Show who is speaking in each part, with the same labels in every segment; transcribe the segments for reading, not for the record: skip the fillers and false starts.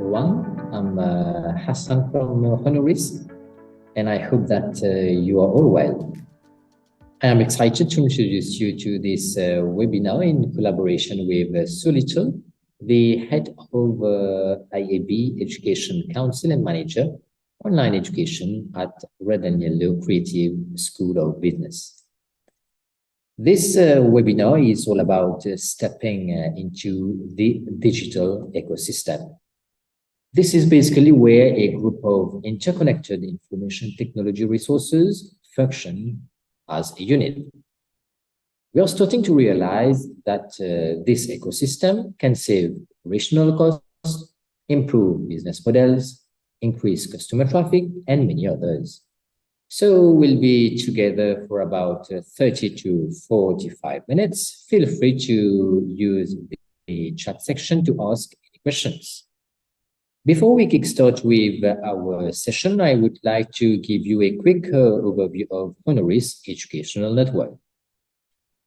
Speaker 1: everyone. I'm Hassan from Honoris, and I hope that you are all well. I am excited to introduce you to this webinar in collaboration with Sue Little, the head of IAB Education Council and Manager, Online Education at Red and Yellow Creative School of Business. This webinar is all about stepping into the digital ecosystem. This is basically where a group of interconnected information technology resources function as a unit. We are starting to realize that this ecosystem can save operational costs, improve business models, increase customer traffic, and many others. So we'll be together for about 30 to 45 minutes. Feel free to use the chat section to ask any questions. Before we kickstart with our session, I would like to give you a quick overview of Honoris Educational Network.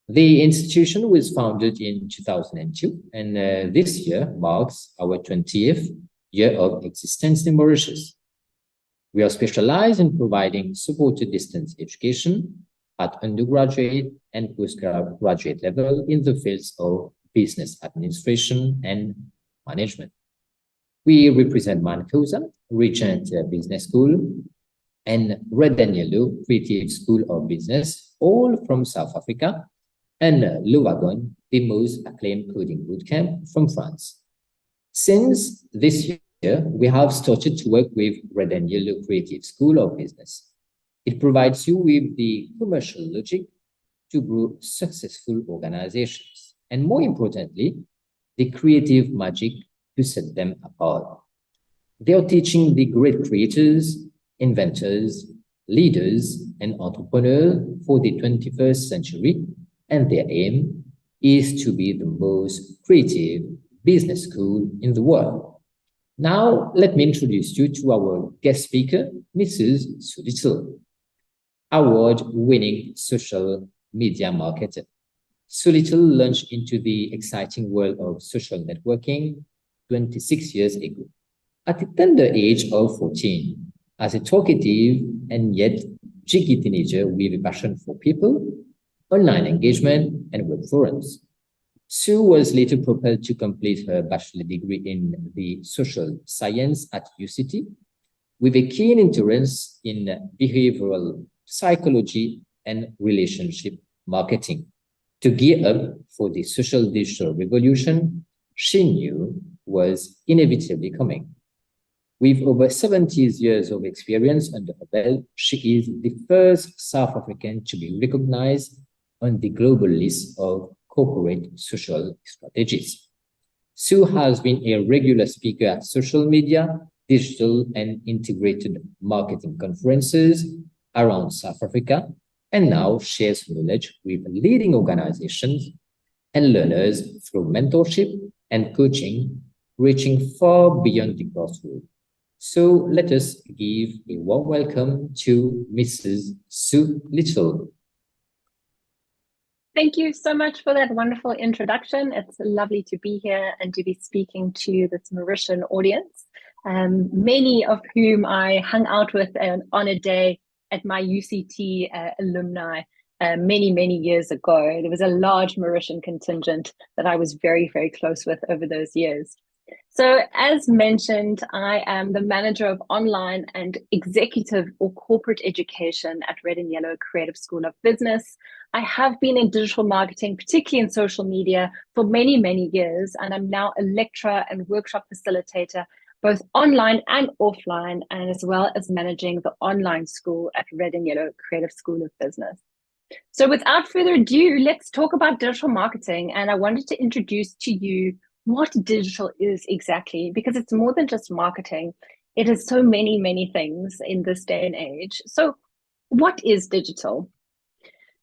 Speaker 1: The institution was founded in 2002, and this year marks our 20th year of existence in Mauritius. We are specialized in providing supported distance education at undergraduate and postgraduate level in the fields of business administration and management. We represent Mancosa, Regent Business School, and Red and Yellow Creative School of Business, all from South Africa, and Louvagon, the most acclaimed coding bootcamp from France. Since this year, we have started to work with Red and Yellow Creative School of Business. It provides you with the commercial logic to grow successful organizations, and more importantly, the creative magic to set them apart. They are teaching the great creators, inventors, leaders, and entrepreneurs for the 21st century, and their aim is to be the most creative business school in the world. Now, let me introduce you to our guest speaker, Mrs. Sue Little, award-winning social media marketer. Sue Little launched into the exciting world of social networking 26 years ago, at the tender age of 14, as a talkative and yet jiggy teenager with a passion for people, online engagement, and web forums. Sue was later propelled to complete her bachelor degree in the social science at UCT, with a keen interest in behavioral psychology and relationship marketing. To gear up for the social digital revolution she knew was inevitably coming. With over 70 years of experience under her belt, she is the first South African to be recognized on the global list of corporate social strategies. Sue has been a regular speaker at social media, digital, and integrated marketing conferences around South Africa, and now shares her knowledge with leading organizations and learners through mentorship and coaching, reaching far beyond the classroom. So let us give a warm welcome to Mrs. Sue Little.
Speaker 2: Thank you so much for that wonderful introduction. It's lovely to be here and to be speaking to this Mauritian audience, many of whom I hung out with on a day at my UCT alumni many, many years ago. There was a large Mauritian contingent that I was very, very close with over those years. So as mentioned, I am the manager of online and executive or corporate education at Red and Yellow Creative School of Business. I have been in digital marketing, particularly in social media, for many, many years, and I'm now a lecturer and workshop facilitator, both online and offline, and as well as managing the online school at Red and Yellow Creative School of Business. So without further ado, let's talk about digital marketing. And I wanted to introduce to you what digital is exactly, because it's more than just marketing. It is so many, many things in this day and age. So what is digital?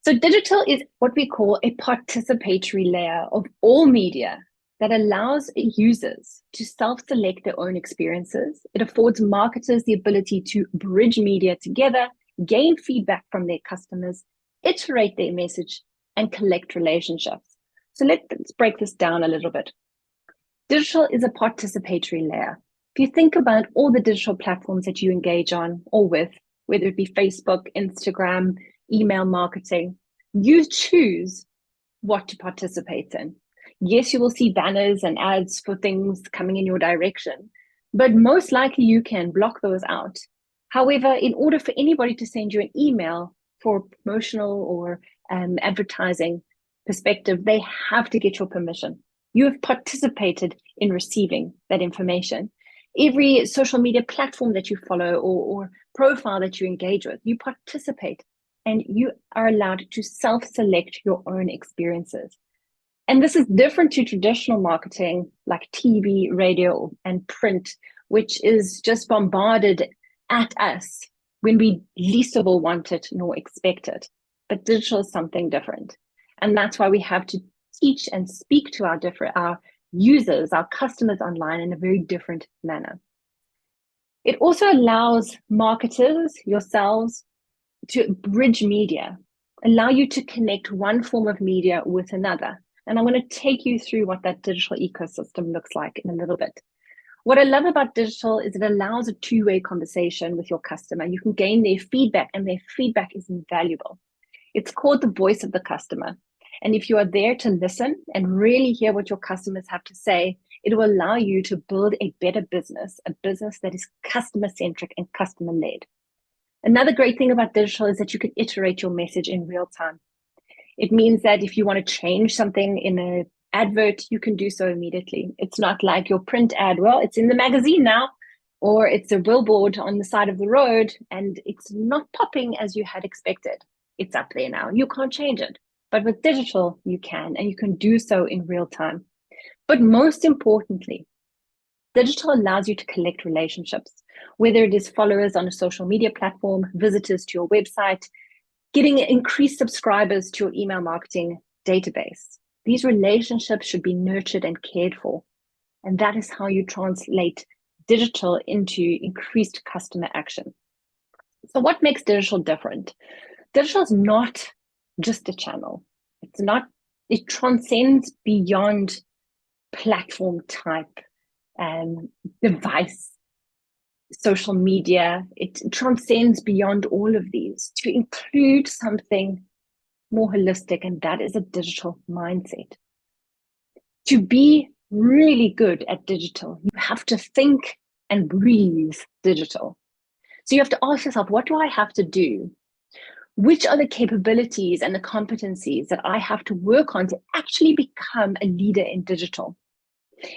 Speaker 2: So digital is what we call a participatory layer of all media that allows users to self-select their own experiences. It affords marketers the ability to bridge media together, gain feedback from their customers, iterate their message, and collect relationships. So let's break this down a little bit. Digital is a participatory layer. If you think about all the digital platforms that you engage on or with, whether it be Facebook, Instagram, email marketing, you choose what to participate in. Yes, you will see banners and ads for things coming in your direction, but most likely you can block those out. However, in order for anybody to send you an email for promotional or advertising perspective, they have to get your permission. You have participated in receiving that information. Every social media platform that you follow or profile that you engage with, you participate, and you are allowed to self-select your own experiences. And this is different to traditional marketing like TV, radio, and print, which is just bombarded at us when we least of all want it nor expect it. But digital is something different. And that's why we have to teach and speak to our users, our customers online in a very different manner. It also allows marketers, yourselves, to bridge media, allow you to connect one form of media with another. And I'm going to take you through what that digital ecosystem looks like in a little bit. What I love about digital is it allows a two-way conversation with your customer. You can gain their feedback, and their feedback is invaluable. It's called the voice of the customer. And if you are there to listen and really hear what your customers have to say, it will allow you to build a better business, a business that is customer-centric and customer-led. Another great thing about digital is that you can iterate your message in real time. It means that if you want to change something in an advert, you can do so immediately. It's not like your print ad, well, it's in the magazine now, or it's a billboard on the side of the road, and it's not popping as you had expected. It's up there now. You can't change it. But with digital, you can, and you can do so in real time. But most importantly, digital allows you to collect relationships, whether it is followers on a social media platform, visitors to your website, getting increased subscribers to your email marketing database. These relationships should be nurtured and cared for. And that is how you translate digital into increased customer action. So what makes digital different? Digital is not just a channel. It transcends beyond platform type and device, social media. It transcends beyond all of these to include something more holistic, and that is a digital mindset. To be really good at digital, you have to think and breathe digital. So you have to ask yourself, what do I have to do? Which are the capabilities and the competencies that I have to work on to actually become a leader in digital?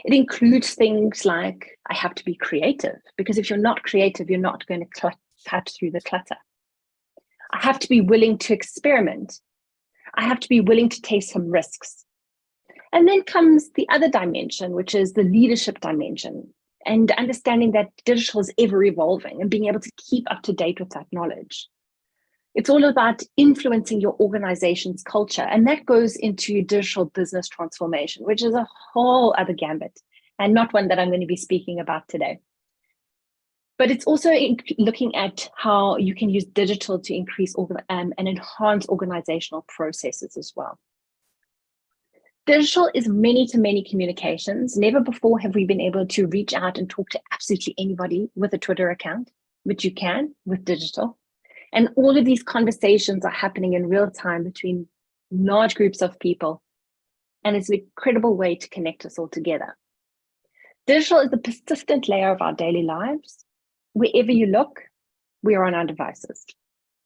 Speaker 2: It includes things like I have to be creative, because if you're not creative, you're not going to cut through the clutter. I have to be willing to experiment. I have to be willing to take some risks. And then comes the other dimension, which is the leadership dimension, and understanding that digital is ever evolving and being able to keep up to date with that knowledge. It's all about influencing your organization's culture, and that goes into digital business transformation, which is a whole other gambit, and not one that I'm going to be speaking about today. But it's also looking at how you can use digital to increase and enhance organizational processes as well. Digital is many-to-many communications. Never before have we been able to reach out and talk to absolutely anybody with a Twitter account, but you can with digital. And all of these conversations are happening in real time between large groups of people. And it's an incredible way to connect us all together. Digital is the persistent layer of our daily lives. Wherever you look, we are on our devices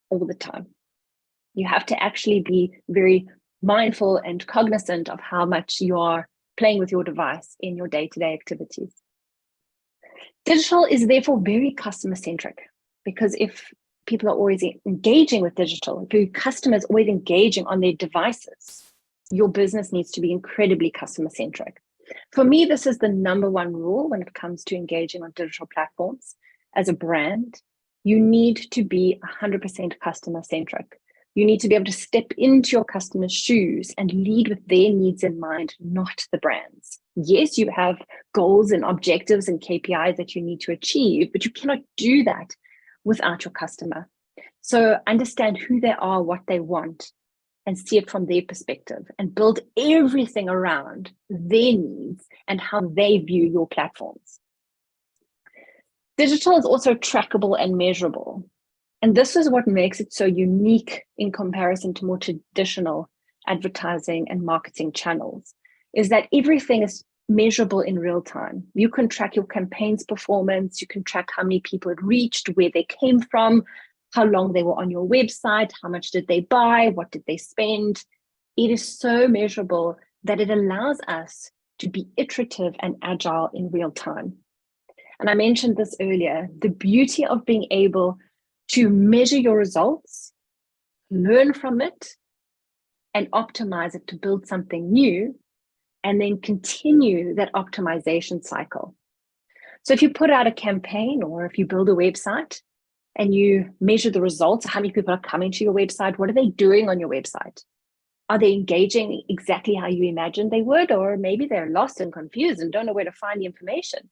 Speaker 2: all the time. You have to actually be very mindful and cognizant of how much you are playing with your device in your day-to-day activities. Digital is therefore very customer-centric, because if people are always engaging with digital, if your customers are always engaging on their devices, your business needs to be incredibly customer-centric. For me, this is the number one rule when it comes to engaging on digital platforms. As a brand, you need to be 100% customer-centric. You need to be able to step into your customers' shoes and lead with their needs in mind, not the brand's. Yes, you have goals and objectives and KPIs that you need to achieve, but you cannot do that without your customer. So understand who they are, what they want, and see it from their perspective, and build everything around their needs and how they view your platforms. Digital is also trackable and measurable. And this is what makes it so unique in comparison to more traditional advertising and marketing channels, is that everything is measurable in real time. You can track your campaign's performance, you can track how many people it reached, where they came from, how long they were on your website, how much did they buy, what did they spend. It is so measurable that it allows us to be iterative and agile in real time. And I mentioned this earlier, the beauty of being able to measure your results, learn from it, and optimize it to build something new, and then continue that optimization cycle. So if you put out a campaign or if you build a website and you measure the results, how many people are coming to your website, what are they doing on your website? Are they engaging exactly how you imagined they would? Or maybe they're lost and confused and don't know where to find the information.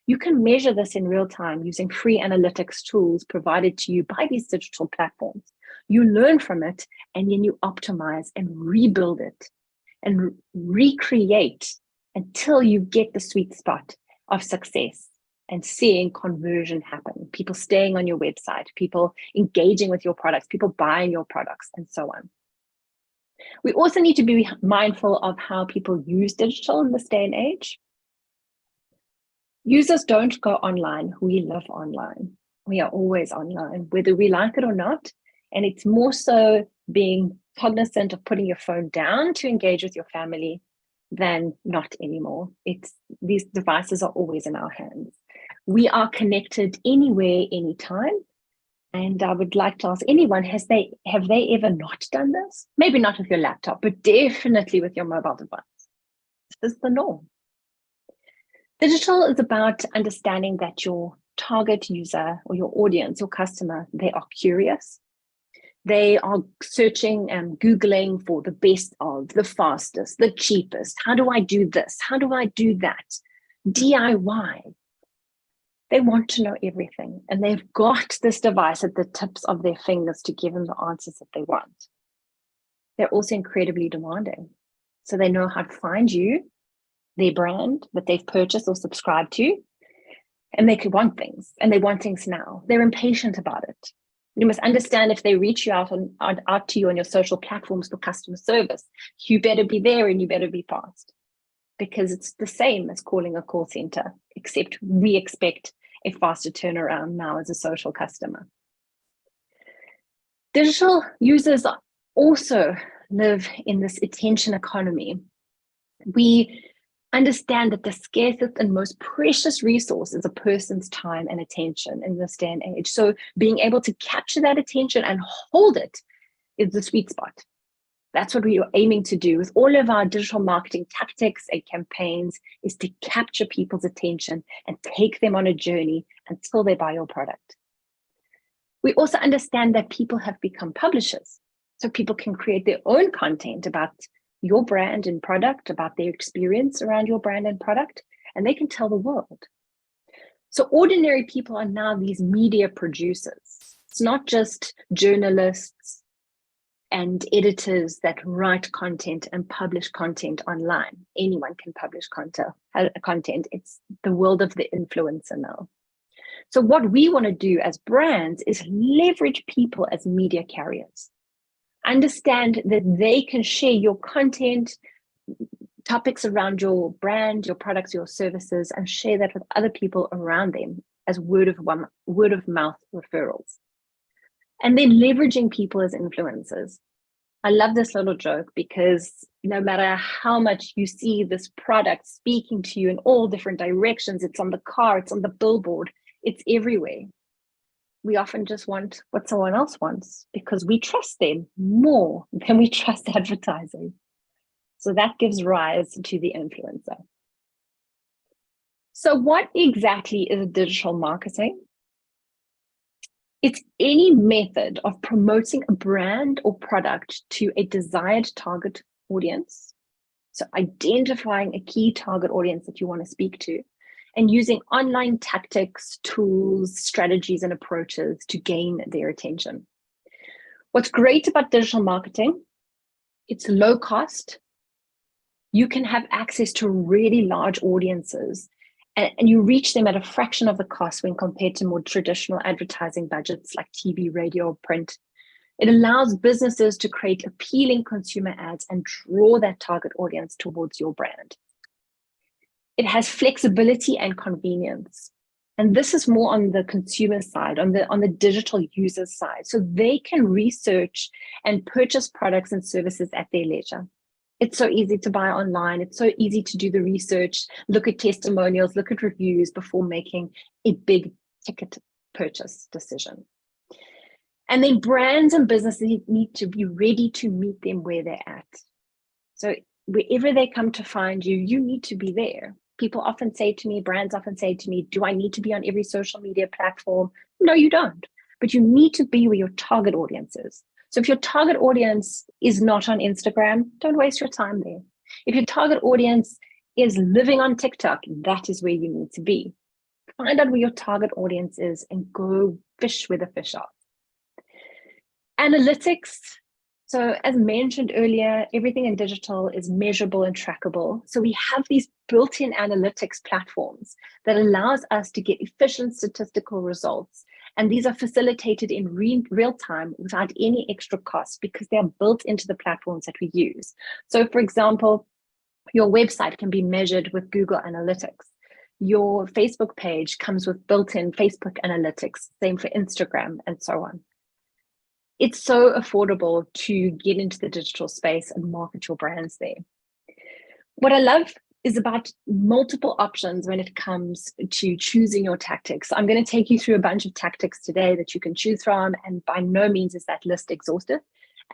Speaker 2: You can measure this in real time using free analytics tools provided to you by these digital platforms. You learn from it and then you optimize and rebuild it and recreate until you get the sweet spot of success and seeing conversion happen, people staying on your website, people engaging with your products, people buying your products, and so on. We also need to be mindful of how people use digital in this day and age. Users don't go online. We live online. We are always online, whether we like it or not. And it's more so being cognizant of putting your phone down to engage with your family than not anymore. These devices are always in our hands. We are connected anywhere, anytime. And I would like to ask anyone, have they ever not done this? Maybe not with your laptop, but definitely with your mobile device. This is the norm. Digital is about understanding that your target user or your audience, your customer, they are curious. They are searching and Googling for the best of, the fastest, the cheapest. How do I do this? How do I do that? DIY. They want to know everything, and they've got this device at the tips of their fingers to give them the answers that they want. They're also incredibly demanding. So they know how to find you, their brand that they've purchased or subscribed to, and they could want things, and they want things now. They're impatient about it. You must understand, if they reach you out to you on your social platforms for customer service, you better be there and you better be fast, because it's the same as calling a call center, except we expect a faster turnaround now as a social customer. Digital users also live in this attention economy. We understand that the scarcest and most precious resource is a person's time and attention in this day and age. So being able to capture that attention and hold it is the sweet spot. That's what we are aiming to do with all of our digital marketing tactics and campaigns, is to capture people's attention and take them on a journey until they buy your product. We also understand that people have become publishers, so people can create their own content about your brand and product, about their experience around your brand and product, and they can tell the world. So ordinary people are now these media producers. It's not just journalists and editors that write content and publish content online. Anyone can publish content. It's the world of the influencer now. So what we want to do as brands is leverage people as media carriers. Understand that they can share your content, topics around your brand, your products, your services, and share that with other people around them as word of mouth referrals. And then leveraging people as influencers. I love this little joke, because no matter how much you see this product speaking to you in all different directions, it's on the car, it's on the billboard, it's everywhere. We often just want what someone else wants because we trust them more than we trust advertising. So that gives rise to the influencer. So what exactly is digital marketing? It's any method of promoting a brand or product to a desired target audience. So identifying a key target audience that you want to speak to, and using online tactics, tools, strategies, and approaches to gain their attention. What's great about digital marketing, it's low cost. You can have access to really large audiences and you reach them at a fraction of the cost when compared to more traditional advertising budgets like TV, radio, or print. It allows businesses to create appealing consumer ads and draw that target audience towards your brand. It has flexibility and convenience. And this is more on the consumer side, on the digital user side. So they can research and purchase products and services at their leisure. It's so easy to buy online. It's so easy to do the research, look at testimonials, look at reviews before making a big ticket purchase decision. And then brands and businesses need to be ready to meet them where they're at. So wherever they come to find you, you need to be there. People often say to me, brands often say to me, do I need to be on every social media platform? No, you don't. But you need to be where your target audience is. So if your target audience is not on Instagram, don't waste your time there. If your target audience is living on TikTok, that is where you need to be. Find out where your target audience is and go fish where the fish are. Analytics. So as mentioned earlier, everything in digital is measurable and trackable. So we have these built-in analytics platforms that allows us to get efficient statistical results. And these are facilitated in real time without any extra cost because they are built into the platforms that we use. So for example, your website can be measured with Google Analytics. Your Facebook page comes with built-in Facebook Analytics, same for Instagram and so on. It's so affordable to get into the digital space and market your brands there. What I love is about multiple options when it comes to choosing your tactics. I'm going to take you through a bunch of tactics today that you can choose from, and by no means is that list exhaustive.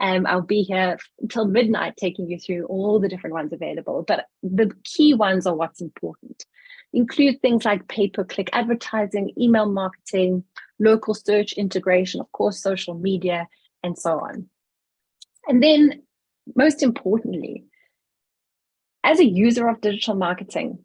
Speaker 2: I'll be here until midnight taking you through all the different ones available, but the key ones are what's important. Include things like pay-per-click advertising, email marketing, local search integration, of course, social media, and so on. And then, most importantly, as a user of digital marketing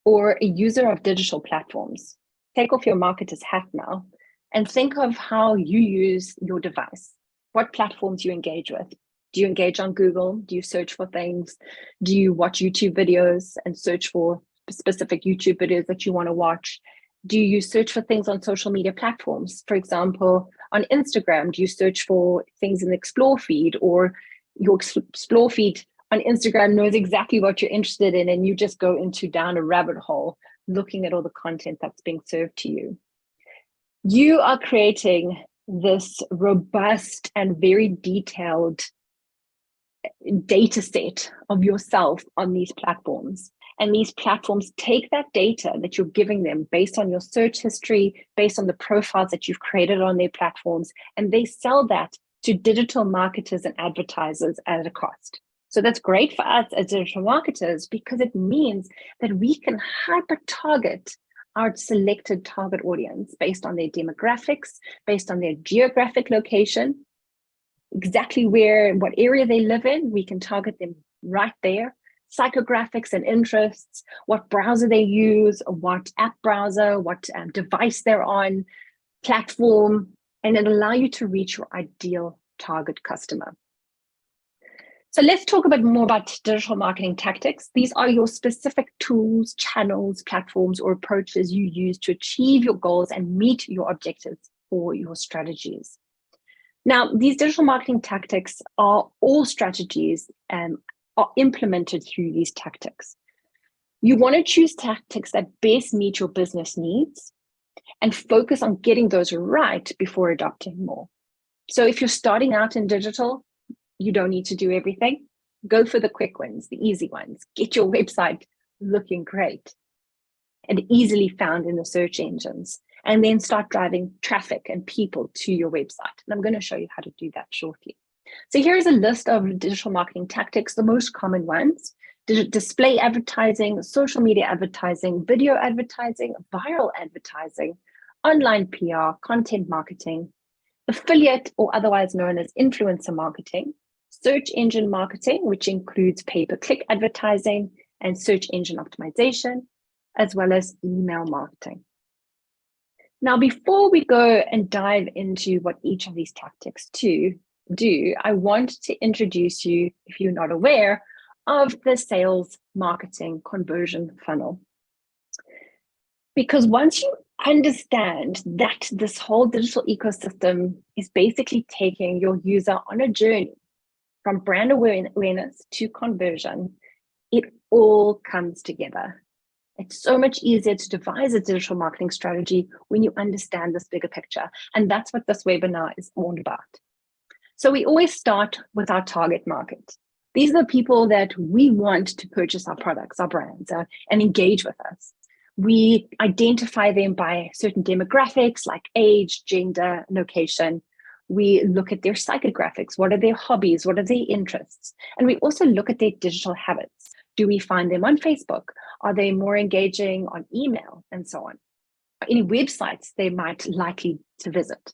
Speaker 2: or a user of digital platforms, take off your marketer's hat now and think of how you use your device, what platforms you engage with. Do you engage on Google? Do you search for things? Do you watch YouTube videos and search for specific YouTube videos that you want to watch? Do you search for things on social media platforms? For example, on Instagram, do you search for things in the Explore feed, or your Explore feed on Instagram knows exactly what you're interested in and you just go down a rabbit hole looking at all the content that's being served to you? You are creating this robust and very detailed data set of yourself on these platforms. And these platforms take that data that you're giving them based on your search history, based on the profiles that you've created on their platforms, and they sell that to digital marketers and advertisers at a cost. So that's great for us as digital marketers because it means that we can hyper-target our selected target audience based on their demographics, based on their geographic location, exactly what area they live in. We can target them right there. Psychographics and interests, what browser they use, what app browser, what device they're on, platform, and it allows you to reach your ideal target customer. So let's talk a bit more about digital marketing tactics. These are your specific tools, channels, platforms, or approaches you use to achieve your goals and meet your objectives or your strategies. Now, these digital marketing tactics are all strategies are implemented through these tactics. You want to choose tactics that best meet your business needs and focus on getting those right before adopting more. So if you're starting out in digital, you don't need to do everything. Go for the quick wins, the easy ones. Get your website looking great and easily found in the search engines, and then start driving traffic and people to your website. And I'm going to show you how to do that shortly. So here's a list of digital marketing tactics, the most common ones: display advertising, social media advertising, video advertising, viral advertising, online PR, content marketing, affiliate or otherwise known as influencer marketing, search engine marketing, which includes pay-per-click advertising and search engine optimization, as well as email marketing. Now, before we go and dive into what each of these tactics do, I want to introduce you, if you're not aware, of the sales marketing conversion funnel. Because once you understand that this whole digital ecosystem is basically taking your user on a journey from brand awareness to conversion, it all comes together. It's so much easier to devise a digital marketing strategy when you understand this bigger picture. And that's what this webinar is all about. So we always start with our target market. These are the people that we want to purchase our products, our brands, and engage with us. We identify them by certain demographics like age, gender, location. We look at their psychographics. What are their hobbies? What are their interests? And we also look at their digital habits. Do we find them on Facebook? Are they more engaging on email and so on? Any websites they might likely to visit?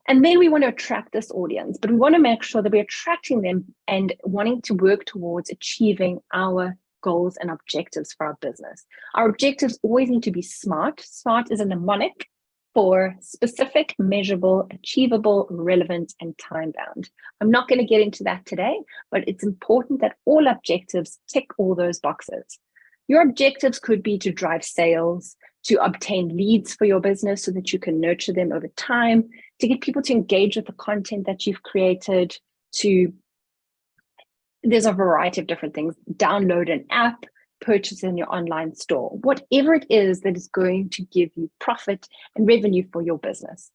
Speaker 2: And then we want to attract this audience, but we want to make sure that we're attracting them and wanting to work towards achieving our goals and objectives for our business. Our objectives always need to be SMART. SMART is a mnemonic for specific, measurable, achievable, relevant, and time-bound. I'm not going to get into that today, but it's important that all objectives tick all those boxes. Your objectives could be to drive sales, to obtain leads for your business so that you can nurture them over time, to get people to engage with the content that you've created, there's a variety of different things, download an app, purchase in your online store, whatever it is that is going to give you profit and revenue for your business.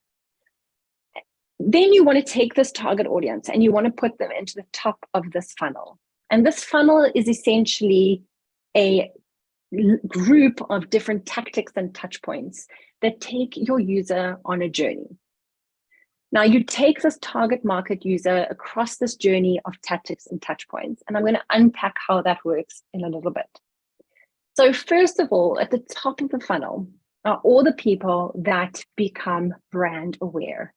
Speaker 2: Then you want to take this target audience and you want to put them into the top of this funnel. And this funnel is essentially a group of different tactics and touch points that take your user on a journey. Now you take this target market user across this journey of tactics and touch points, and I'm going to unpack how that works in a little bit. So first of all, at the top of the funnel are all the people that become brand aware.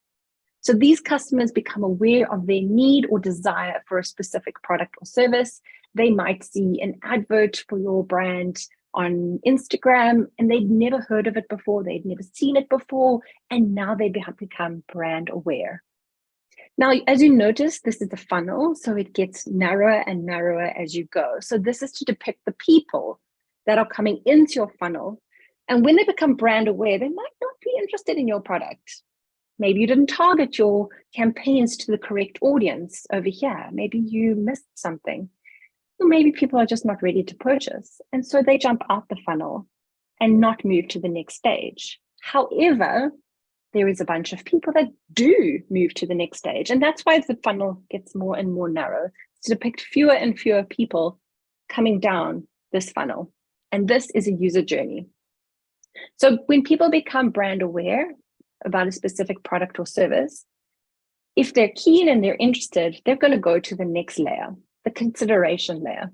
Speaker 2: So these customers become aware of their need or desire for a specific product or service. They might see an advert for your brand on Instagram and they'd never heard of it before, they'd never seen it before, and now they have become brand aware. Now, as you notice, this is the funnel, so it gets narrower and narrower as you go. So this is to depict the people that are coming into your funnel, and when they become brand aware, they might not be interested in your product. Maybe you didn't target your campaigns to the correct audience over here. Maybe you missed something. Or maybe people are just not ready to purchase. And so they jump out the funnel and not move to the next stage. However, there is a bunch of people that do move to the next stage. And that's why the funnel gets more and more narrow, to depict fewer and fewer people coming down this funnel. And this is a user journey. So when people become brand aware about a specific product or service, if they're keen and they're interested, they're going to go to the next layer, the consideration layer.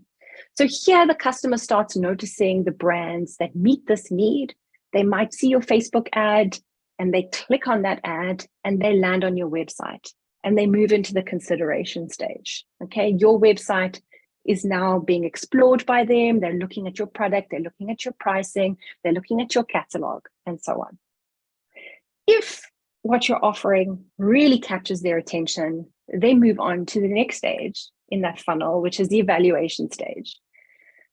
Speaker 2: So here the customer starts noticing the brands that meet this need. They might see your Facebook ad and they click on that ad and they land on your website and they move into the consideration stage. Okay, your website is now being explored by them. They're looking at your product, they're looking at your pricing, they're looking at your catalog, and so on. If what you're offering really captures their attention, they move on to the next stage in that funnel, which is the evaluation stage.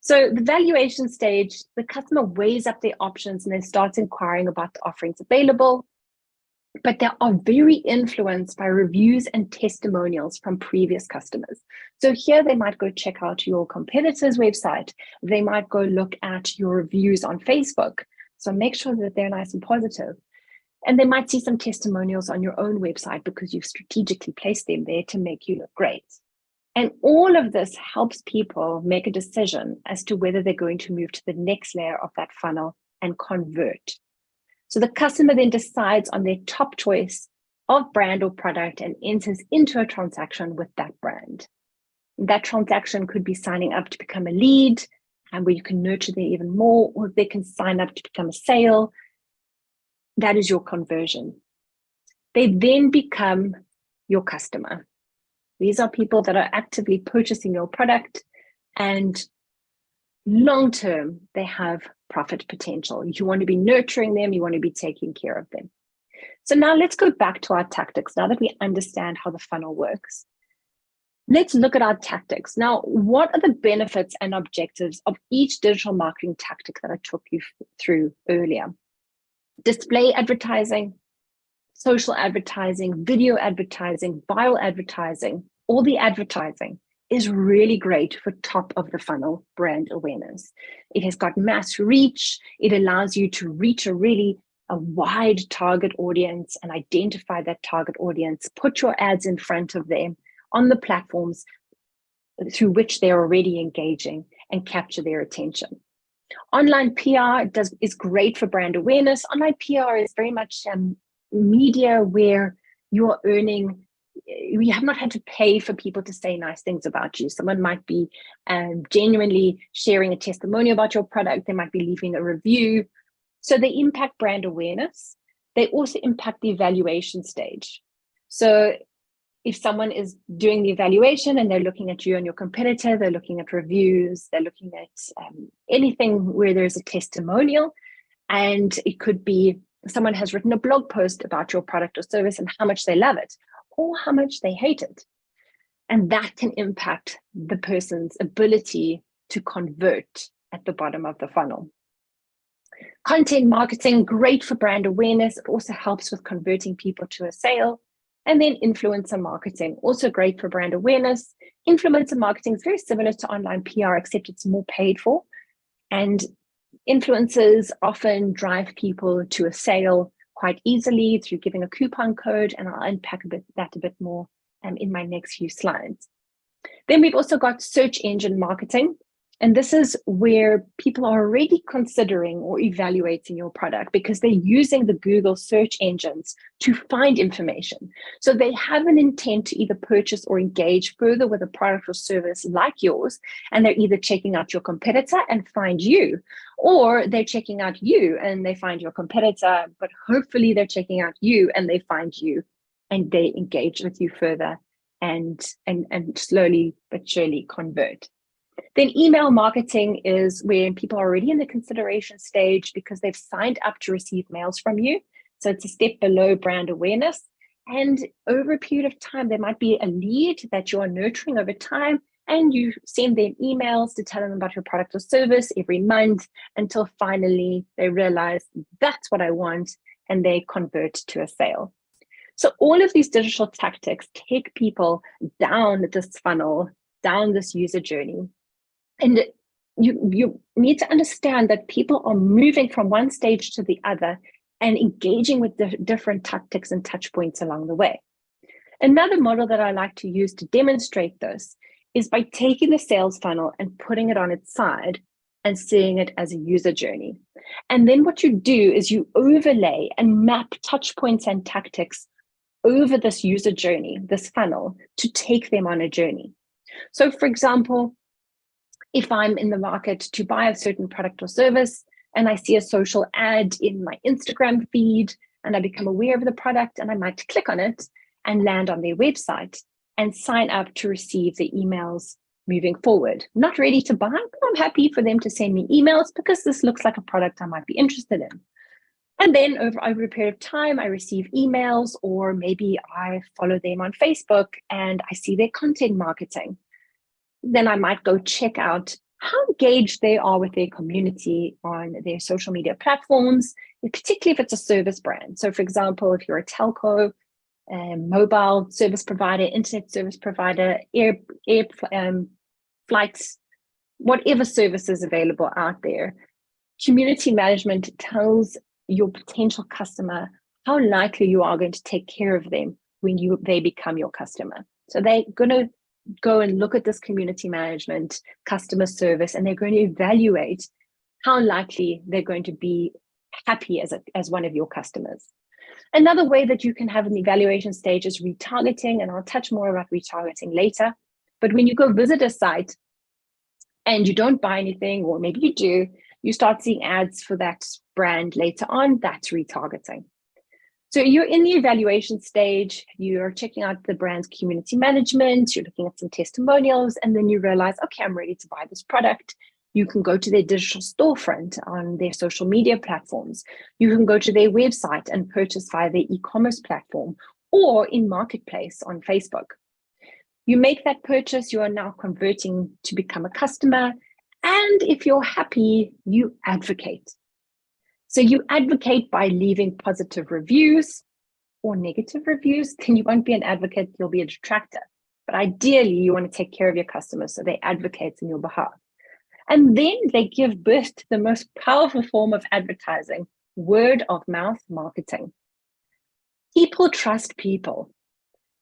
Speaker 2: So the evaluation stage, the customer weighs up their options and then starts inquiring about the offerings available, but they are very influenced by reviews and testimonials from previous customers. So here they might go check out your competitor's website. They might go look at your reviews on Facebook. So make sure that they're nice and positive. And they might see some testimonials on your own website because you've strategically placed them there to make you look great. And all of this helps people make a decision as to whether they're going to move to the next layer of that funnel and convert. So the customer then decides on their top choice of brand or product and enters into a transaction with that brand. That transaction could be signing up to become a lead, and where you can nurture them even more, or they can sign up to become a sale. That is your conversion. They then become your customer. These are people that are actively purchasing your product, and long-term, they have profit potential. You want to be nurturing them, you want to be taking care of them. So now let's go back to our tactics. Now that we understand how the funnel works, Let's look at our tactics. Now, what are the benefits and objectives of each digital marketing tactic that I took you through earlier? Display advertising, social advertising, video advertising, viral advertising, all the advertising is really great for top of the funnel brand awareness. It has got mass reach. It allows you to reach a wide target audience and identify that target audience, put your ads in front of them on the platforms through which they're already engaging and capture their attention. Online PR is great for brand awareness. Online PR is very much media where you are earning, you have not had to pay for people to say nice things about you. Someone might be genuinely sharing a testimonial about your product. They might be leaving a review. So they impact brand awareness. They also impact the evaluation stage. So if someone is doing the evaluation and they're looking at you and your competitor, they're looking at reviews, they're looking at anything where there's a testimonial, and it could be someone has written a blog post about your product or service and how much they love it or how much they hate it. And that can impact the person's ability to convert at the bottom of the funnel. Content marketing, great for brand awareness. It also helps with converting people to a sale. And then influencer marketing, also great for brand awareness. Influencer marketing is very similar to online PR, except it's more paid for. And influencers often drive people to a sale quite easily through giving a coupon code, and I'll unpack that a bit more in my next few slides. Then we've also got search engine marketing. And this is where people are already considering or evaluating your product because they're using the Google search engines to find information. So they have an intent to either purchase or engage further with a product or service like yours. And they're either checking out your competitor and find you, or they're checking out you and they find your competitor, but hopefully they're checking out you and they find you and they engage with you further and slowly but surely convert. Then email marketing is when people are already in the consideration stage because they've signed up to receive mails from you. So it's a step below brand awareness. And over a period of time, there might be a lead that you are nurturing over time, and you send them emails to tell them about your product or service every month until finally they realize that's what I want and they convert to a sale. So all of these digital tactics take people down this funnel, down this user journey. And you need to understand that people are moving from one stage to the other and engaging with the different tactics and touch points along the way. Another model that I like to use to demonstrate this is by taking the sales funnel and putting it on its side and seeing it as a user journey. And then what you do is you overlay and map touch points and tactics over this user journey, this funnel, to take them on a journey. So for example, if I'm in the market to buy a certain product or service and I see a social ad in my Instagram feed and I become aware of the product, and I might click on it and land on their website and sign up to receive the emails moving forward. Not ready to buy, but I'm happy for them to send me emails because this looks like a product I might be interested in. And then over a period of time, I receive emails, or maybe I follow them on Facebook and I see their content marketing. Then I might go check out how engaged they are with their community on their social media platforms, particularly if it's a service brand. So for example, if you're a telco, mobile service provider, internet service provider, air flights, whatever service is available out there, community management tells your potential customer how likely you are going to take care of them when they become your customer. So they're going to go and look at this community management, customer service, and they're going to evaluate how likely they're going to be happy as one of your customers. Another way that you can have an evaluation stage is retargeting, and I'll touch more about retargeting later. But when you go visit a site and you don't buy anything, or maybe you do, you start seeing ads for that brand later on, that's retargeting. So you're in the evaluation stage, you're checking out the brand's community management, you're looking at some testimonials, and then you realize, okay, I'm ready to buy this product. You can go to their digital storefront on their social media platforms. You can go to their website and purchase via their e-commerce platform or in Marketplace on Facebook. You make that purchase, you are now converting to become a customer. And if you're happy, you advocate. So you advocate by leaving positive reviews or negative reviews. Then you won't be an advocate, you'll be a detractor. But ideally, you want to take care of your customers, so they advocate on your behalf. And then they give birth to the most powerful form of advertising, word of mouth marketing. People trust people.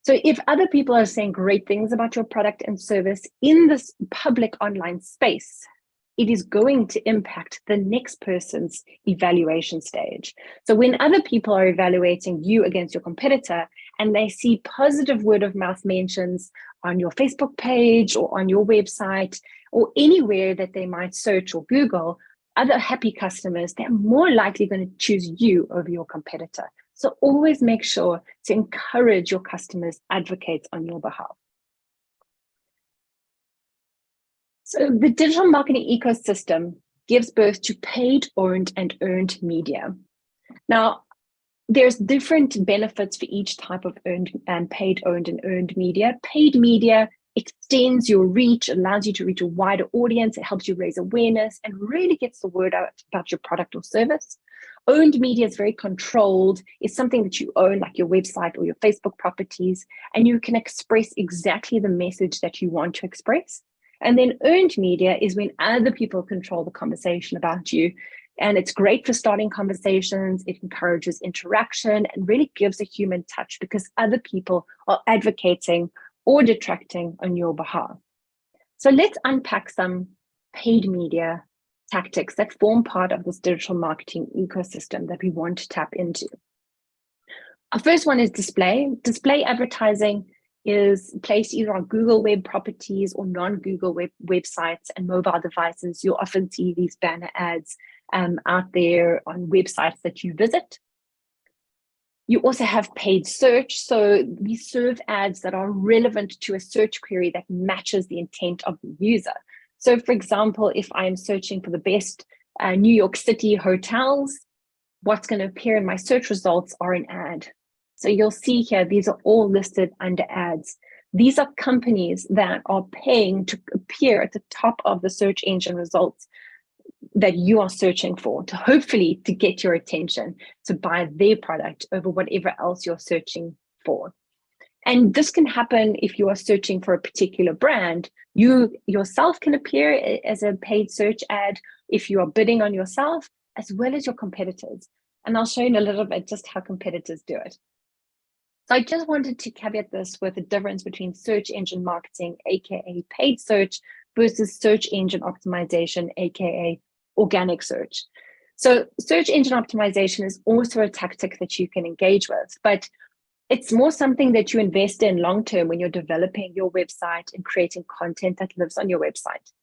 Speaker 2: So if other people are saying great things about your product and service in this public online space, it is going to impact the next person's evaluation stage. So when other people are evaluating you against your competitor and they see positive word of mouth mentions on your Facebook page or on your website or anywhere that they might search or Google, other happy customers, they're more likely going to choose you over your competitor. So always make sure to encourage your customers advocate on your behalf. So the digital marketing ecosystem gives birth to paid, owned, and earned media. Now, there's different benefits for each type of earned and paid, owned, and earned media. Paid media extends your reach, allows you to reach a wider audience. It helps you raise awareness and really gets the word out about your product or service. Owned media is very controlled. It's something that you own, like your website or your Facebook properties, and you can express exactly the message that you want to express. And then earned media is when other people control the conversation about you. And it's great for starting conversations. It encourages interaction and really gives a human touch because other people are advocating or detracting on your behalf. So let's unpack some paid media tactics that form part of this digital marketing ecosystem that we want to tap into. Our first one is display. Display advertising is placed either on Google web properties or non-Google websites and mobile devices. You'll often see these banner ads out there on websites that you visit. You also have paid search. So we serve ads that are relevant to a search query that matches the intent of the user. So for example, if I'm searching for the best New York City hotels, what's going to appear in my search results are an ad. So you'll see here, these are all listed under ads. These are companies that are paying to appear at the top of the search engine results that you are searching for, to hopefully to get your attention to buy their product over whatever else you're searching for. And this can happen if you are searching for a particular brand. You yourself can appear as a paid search ad if you are bidding on yourself, as well as your competitors. And I'll show you in a little bit just how competitors do it. So I just wanted to caveat this with the difference between search engine marketing, aka paid search, versus search engine optimization, aka organic search. So search engine optimization is also a tactic that you can engage with, but it's more something that you invest in long-term when you're developing your website and creating content that lives on your website.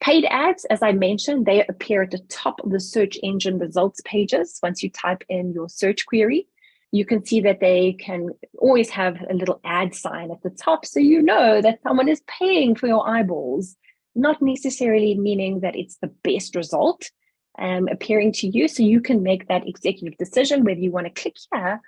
Speaker 2: Paid ads, as I mentioned, they appear at the top of the search engine results pages. Once you type in your search query, you can see that they can always have a little ad sign at the top, so you know that someone is paying for your eyeballs, not necessarily meaning that it's the best result appearing to you. So you can make that executive decision whether you want to click here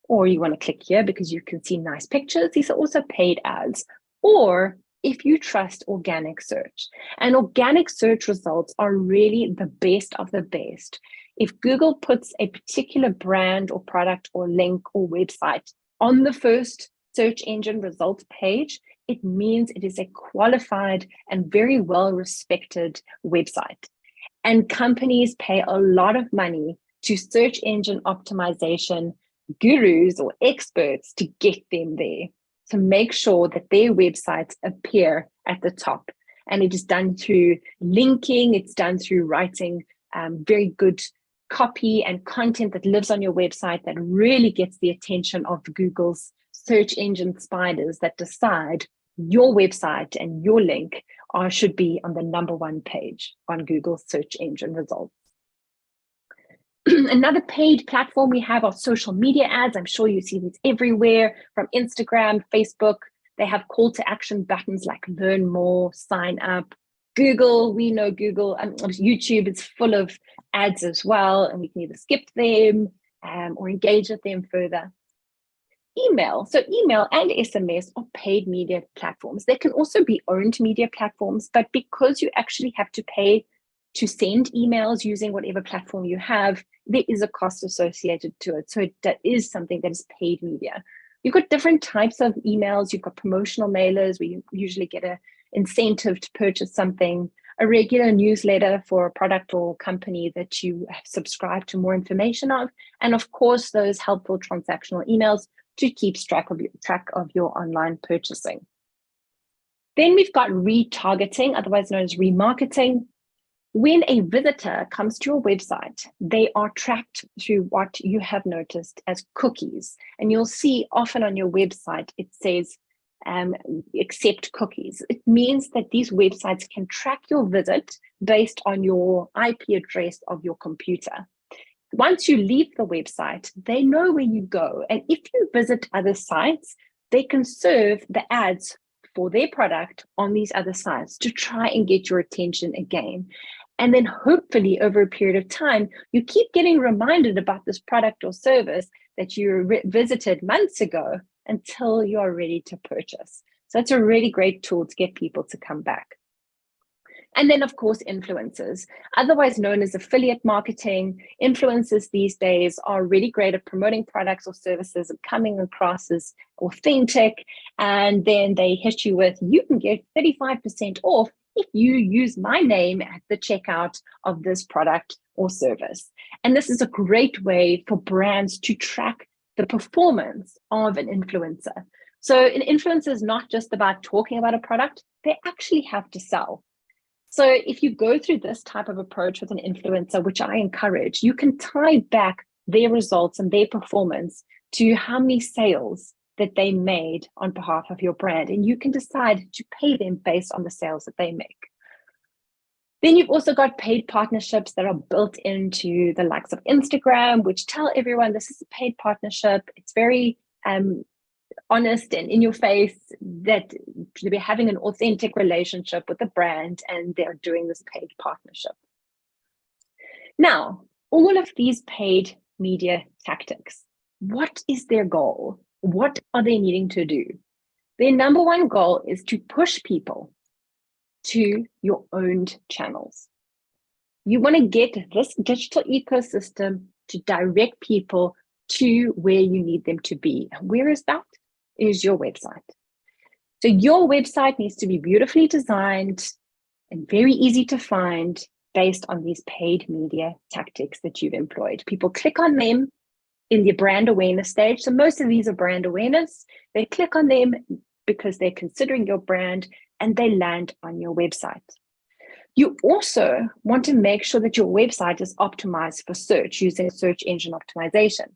Speaker 2: or you want to click here because you can see nice pictures. These are also paid ads. Or if you trust organic search, and organic search results are really the best of the best. If Google puts a particular brand or product or link or website on the first search engine results page, it means it is a qualified and very well-respected website. And companies pay a lot of money to search engine optimization gurus or experts to get them there, to make sure that their websites appear at the top. And it is done through linking, it's done through writing very good copy and content that lives on your website that really gets the attention of Google's search engine spiders that decide your website and your link should be on the #1 page on Google's search engine results. Another paid platform we have are social media ads. I'm sure you see these everywhere, from Instagram, Facebook. They have call to action buttons like learn more, sign up. Google, we know Google, YouTube is full of ads as well, and we can either skip them or engage with them further. Email. So email and SMS are paid media platforms. They can also be owned media platforms, but because you actually have to pay to send emails using whatever platform you have, there is a cost associated to it. So that is something that is paid media. You've got different types of emails. You've got promotional mailers where you usually get an incentive to purchase something, a regular newsletter for a product or company that you subscribe to more information of, and of course, those helpful transactional emails to keep track of your online purchasing. Then we've got retargeting, otherwise known as remarketing. When a visitor comes to your website, they are tracked through what you have noticed as cookies. And you'll see often on your website, it says, accept cookies. It means that these websites can track your visit based on your IP address of your computer. Once you leave the website, they know where you go. And if you visit other sites, they can serve the ads for their product on these other sites to try and get your attention again. And then hopefully over a period of time, you keep getting reminded about this product or service that you visited months ago until you are ready to purchase. So it's a really great tool to get people to come back. And then, of course, influencers, otherwise known as affiliate marketing. Influencers these days are really great at promoting products or services and coming across as authentic. And then they hit you with, you can get 35% off if you use my name at the checkout of this product or service. And this is a great way for brands to track the performance of an influencer. So an influencer is not just about talking about a product, they actually have to sell. So if you go through this type of approach with an influencer, which I encourage, you can tie back their results and their performance to how many sales that they made on behalf of your brand. And you can decide to pay them based on the sales that they make. Then you've also got paid partnerships that are built into the likes of Instagram, which tell everyone this is a paid partnership. It's very honest and in your face that they're having an authentic relationship with the brand and they're doing this paid partnership. Now, all of these paid media tactics, what is their goal? What are they needing to do? Their number one goal is to push people to your owned channels. You want to get this digital ecosystem to direct people to where you need them to be. And where is that? Is your website. So your website needs to be beautifully designed and very easy to find based on these paid media tactics that you've employed. People click on them in the brand awareness stage. So most of these are brand awareness. They click on them because they're considering your brand and they land on your website. You also want to make sure that your website is optimized for search using search engine optimization.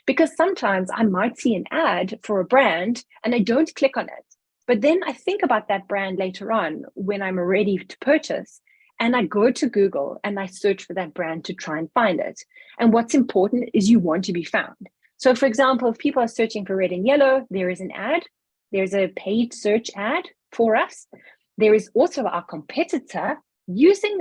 Speaker 2: Because sometimes I might see an ad for a brand and I don't click on it. But then I think about that brand later on when I'm ready to purchase and I go to Google and I search for that brand to try and find it. And what's important is you want to be found. So for example, if people are searching for red and yellow, there is an ad. There's a paid search ad for us. There is also our competitor using,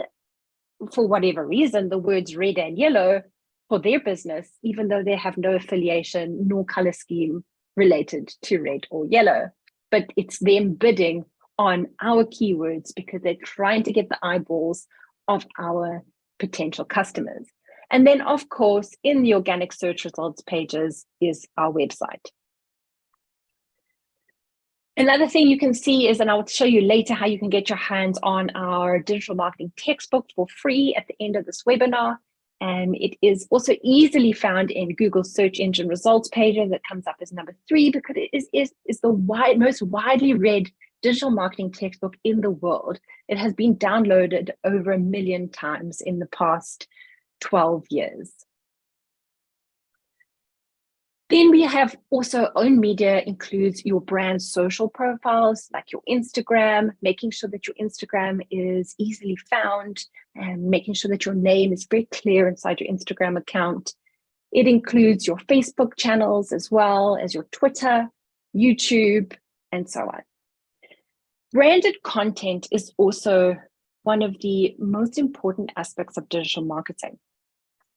Speaker 2: for whatever reason, the words red and yellow for their business, even though they have no affiliation nor color scheme related to red or yellow. But it's them bidding on our keywords because they're trying to get the eyeballs of our potential customers. And then, of course, in the organic search results pages is our website. Another thing you can see is, and I'll show you later how you can get your hands on our digital marketing textbook for free at the end of this webinar. And it is also easily found in Google search engine results pages. That comes up as number 3 because it is the most widely read digital marketing textbook in the world. It has been downloaded over 1 million times in the past 12 years. Then we have also owned media includes your brand's social profiles, like your Instagram, making sure that your Instagram is easily found and making sure that your name is very clear inside your Instagram account. It includes your Facebook channels as well as your Twitter, YouTube, and so on. Branded content is also one of the most important aspects of digital marketing.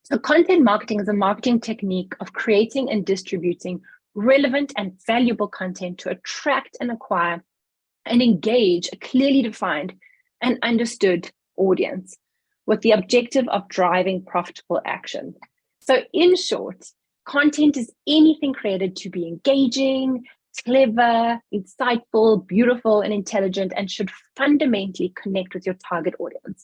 Speaker 2: So content marketing is a marketing technique of creating and distributing relevant and valuable content to attract and acquire and engage a clearly defined and understood audience with the objective of driving profitable action. So in short, content is anything created to be engaging, clever, insightful, beautiful, and intelligent, and should fundamentally connect with your target audience.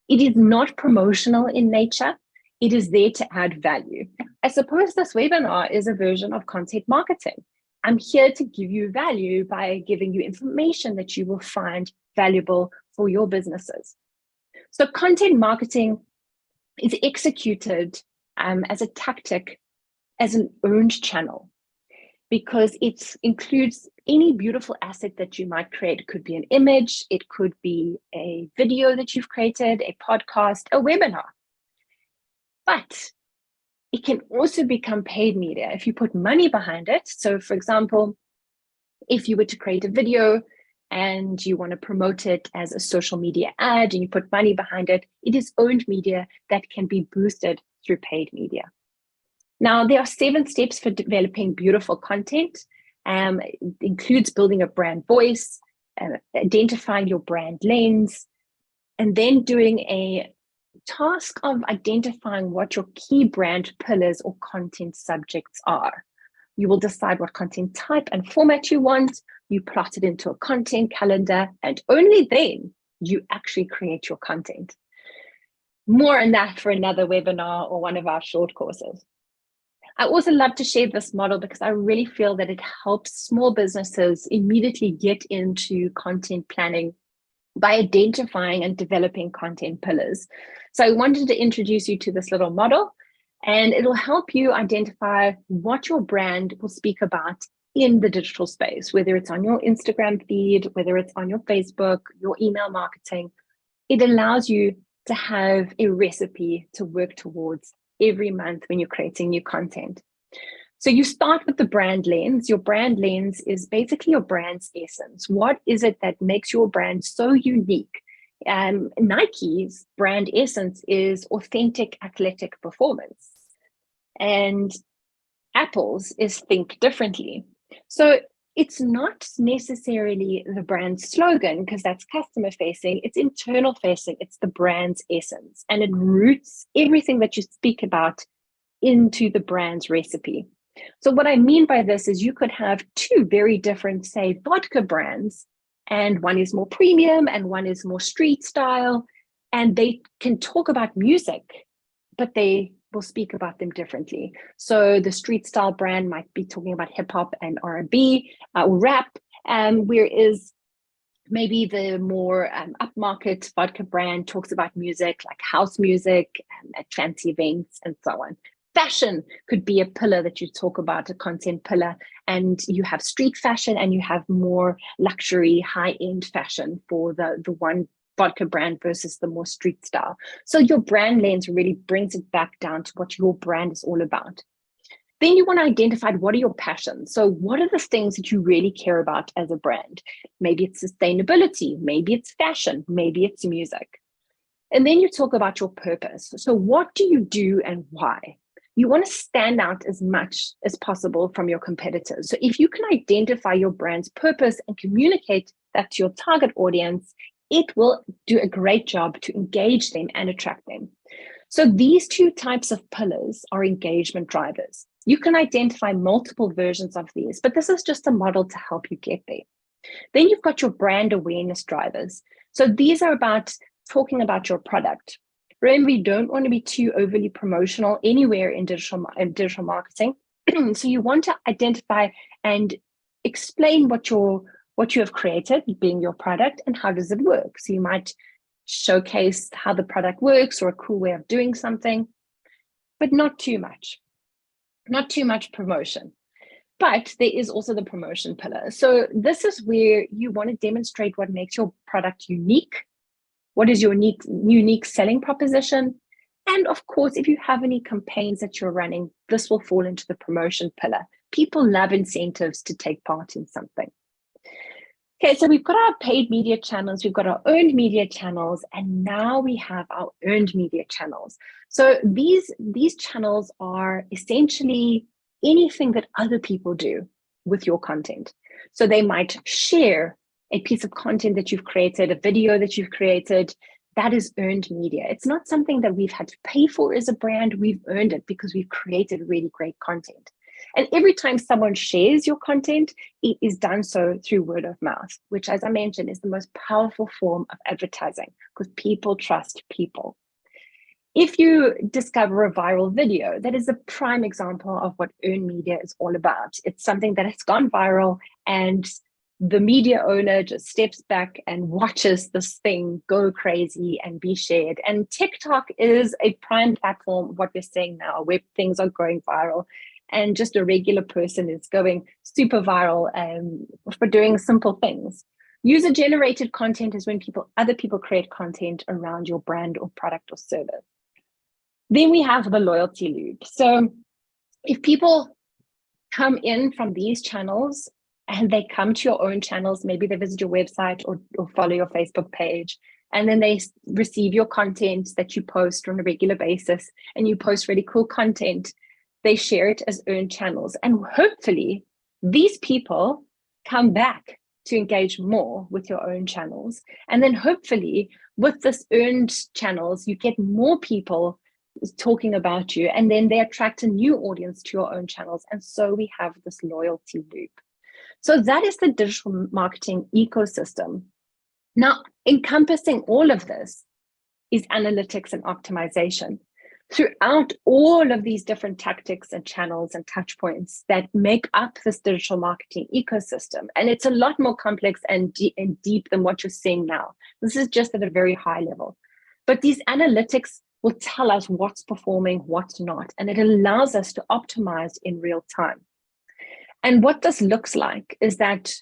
Speaker 2: It is not promotional in nature. It is there to add value. I suppose this webinar is a version of content marketing. I'm here to give you value by giving you information that you will find valuable for your businesses. So content marketing is executed as a tactic, as an earned channel, because it includes any beautiful asset that you might create. It could be an image, it could be a video that you've created, a podcast, a webinar. But it can also become paid media if you put money behind it. So for example, if you were to create a video and you want to promote it as a social media ad and you put money behind it, it is owned media that can be boosted through paid media. Now, there are 7 steps for developing beautiful content. It includes building a brand voice, identifying your brand lens, and then doing a task of identifying what your key brand pillars or content subjects are. You will decide what content type and format you want. You plot it into a content calendar, and only then you actually create your content. More on that for another webinar or one of our short courses. I also love to share this model because I really feel that it helps small businesses immediately get into content planning by identifying and developing content pillars. So I wanted to introduce you to this little model, and it'll help you identify what your brand will speak about in the digital space, whether it's on your Instagram feed, whether it's on your Facebook, your email marketing. It allows you to have a recipe to work towards every month when you're creating new content. So you start with the brand lens. Your brand lens is basically your brand's essence. What is it that makes your brand so unique? Nike's brand essence is authentic athletic performance, and Apple's is think differently. So it's not necessarily the brand slogan, because that's customer facing. It's internal facing. It's the brand's essence, and it roots everything that you speak about into the brand's recipe. So what I mean by this is you could have 2 very different, say, vodka brands, and one is more premium and one is more street style, and they can talk about music, but they will speak about them differently. So the street style brand might be talking about hip hop and R&B, rap, whereas maybe the more upmarket vodka brand talks about music like house music at fancy events and so on. Fashion could be a pillar that you talk about, a content pillar, and you have street fashion and you have more luxury, high-end fashion for the one vodka brand versus the more street style. So your brand lens really brings it back down to what your brand is all about. Then you want to identify what are your passions. So what are the things that you really care about as a brand? Maybe it's sustainability, maybe it's fashion, maybe it's music. And then you talk about your purpose. So what do you do and why? You want to stand out as much as possible from your competitors. So if you can identify your brand's purpose and communicate that to your target audience, it will do a great job to engage them and attract them. So these 2 types of pillars are engagement drivers. You can identify multiple versions of these, but this is just a model to help you get there. Then you've got your brand awareness drivers. So these are about talking about your product. Remember, you don't want to be too overly promotional anywhere in digital marketing. So you want to identify and explain what you have created, being your product, and how does it work. So you might showcase how the product works or a cool way of doing something, but not too much promotion. But there is also the promotion pillar. So this is where you want to demonstrate what makes your product unique. What is your unique selling proposition? And of course, if you have any campaigns that you're running, this will fall into the promotion pillar. People love incentives to take part in something. Okay, so we've got our paid media channels, we've got our earned media channels, and now we have our earned media channels. So these channels are essentially anything that other people do with your content. So they might share a piece of content that you've created, a video that you've created. That is earned media. It's not something that we've had to pay for as a brand. We've earned it because we've created really great content. And every time someone shares your content, it is done so through word of mouth, which, as I mentioned, is the most powerful form of advertising because people trust people. If you discover a viral video, that is a prime example of what earned media is all about. It's something that has gone viral and the media owner just steps back and watches this thing go crazy and be shared. And TikTok is a prime platform, what we're seeing now, where things are going viral. And just a regular person is going super viral for doing simple things. User-generated content is when other people create content around your brand or product or service. Then we have the loyalty loop. So if people come in from these channels and they come to your own channels, maybe they visit your website or follow your Facebook page, and then they receive your content that you post on a regular basis, and you post really cool content, they share it as earned channels. And hopefully these people come back to engage more with your own channels. And then hopefully with this earned channels, you get more people talking about you, and then they attract a new audience to your own channels. And so we have this loyalty loop. So that is the digital marketing ecosystem. Now, encompassing all of this is analytics and optimization. Throughout all of these different tactics and channels and touch points that make up this digital marketing ecosystem. And it's a lot more complex and deep than what you're seeing now. This is just at a very high level. But these analytics will tell us what's performing, what's not, and it allows us to optimize in real time. And what this looks like is that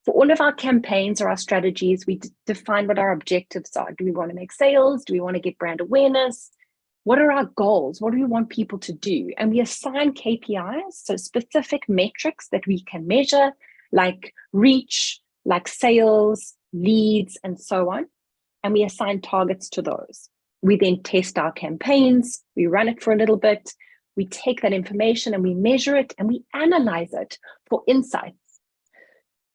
Speaker 2: for all of our campaigns or our strategies, we define what our objectives are. Do we want to make sales? Do we want to get brand awareness? What are our goals? What do we want people to do? And we assign KPIs, so specific metrics that we can measure, like reach, like sales, leads, and so on. And we assign targets to those. We then test our campaigns, we run it for a little bit, we take that information and we measure it and we analyze it for insights.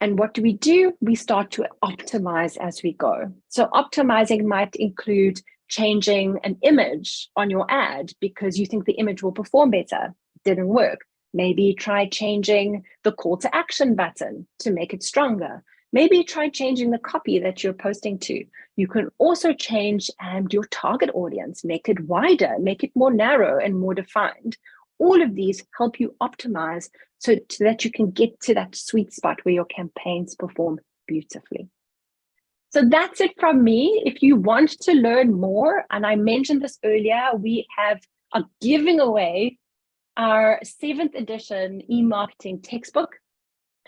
Speaker 2: And what do? We start to optimize as we go. So optimizing might include changing an image on your ad because you think the image will perform better. Didn't work. Maybe try changing the call to action button to make it stronger. Maybe try changing the copy that you're posting to. You can also change your target audience, make it wider, make it more narrow and more defined. All of these help you optimize so that you can get to that sweet spot where your campaigns perform beautifully. So that's it from me. If you want to learn more, and I mentioned this earlier, we are giving away our 7th edition e-marketing textbook.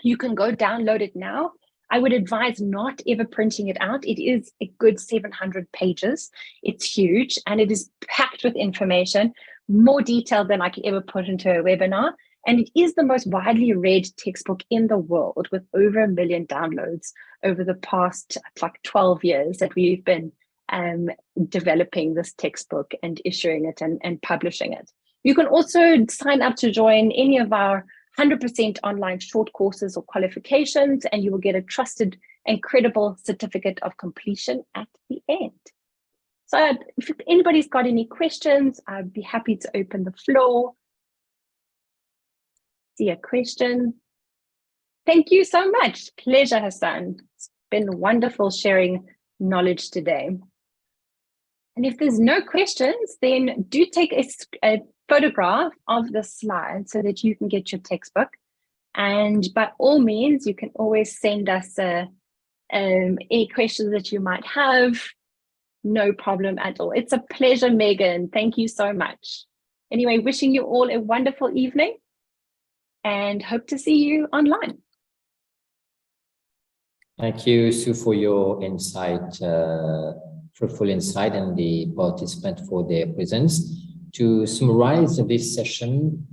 Speaker 2: You can go download it now. I would advise not ever printing it out. It is a good 700 pages. It's huge and it is packed with information, more detailed than I could ever put into a webinar. And it is the most widely read textbook in the world with over 1 million downloads over the past 12 years that we've been developing this textbook and issuing it and publishing it. You can also sign up to join any of our 100% online short courses or qualifications, and you will get a trusted and credible certificate of completion at the end. So if anybody's got any questions, I'd be happy to open the floor. See a question. Thank you so much. Pleasure, Hassan. It's been wonderful sharing knowledge today. And if there's no questions, then do take a photograph of the slide so that you can get your textbook. And by all means, you can always send us any questions that you might have. No problem at all. It's a pleasure, Megan. Thank you so much. Anyway, wishing you all a wonderful evening and hope to see you online.
Speaker 1: Thank you, Sue, for your insight, fruitful insight, and the participant for their presence. To summarize this session,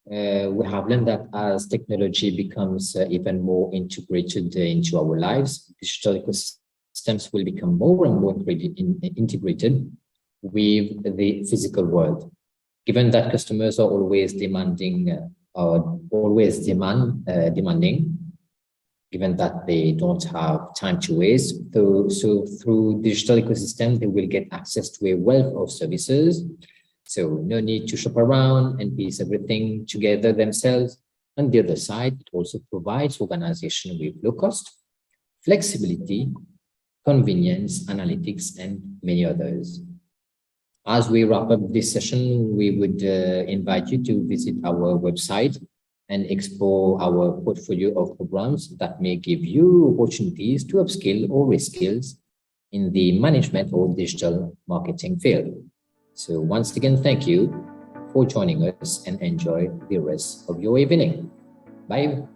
Speaker 1: we have learned that as technology becomes even more integrated into our lives, digital ecosystems will become more and more integrated with the physical world. Given that customers are always demanding are always demanding, given that they don't have time to waste. So through digital ecosystem, they will get access to a wealth of services. So no need to shop around and piece everything together themselves. On the other side, it also provides organization with low cost, flexibility, convenience, analytics, and many others. As we wrap up this session, we would invite you to visit our website and explore our portfolio of programs that may give you opportunities to upskill or reskill in the management or digital marketing field. So once again, thank you for joining us and enjoy the rest of your evening. Bye.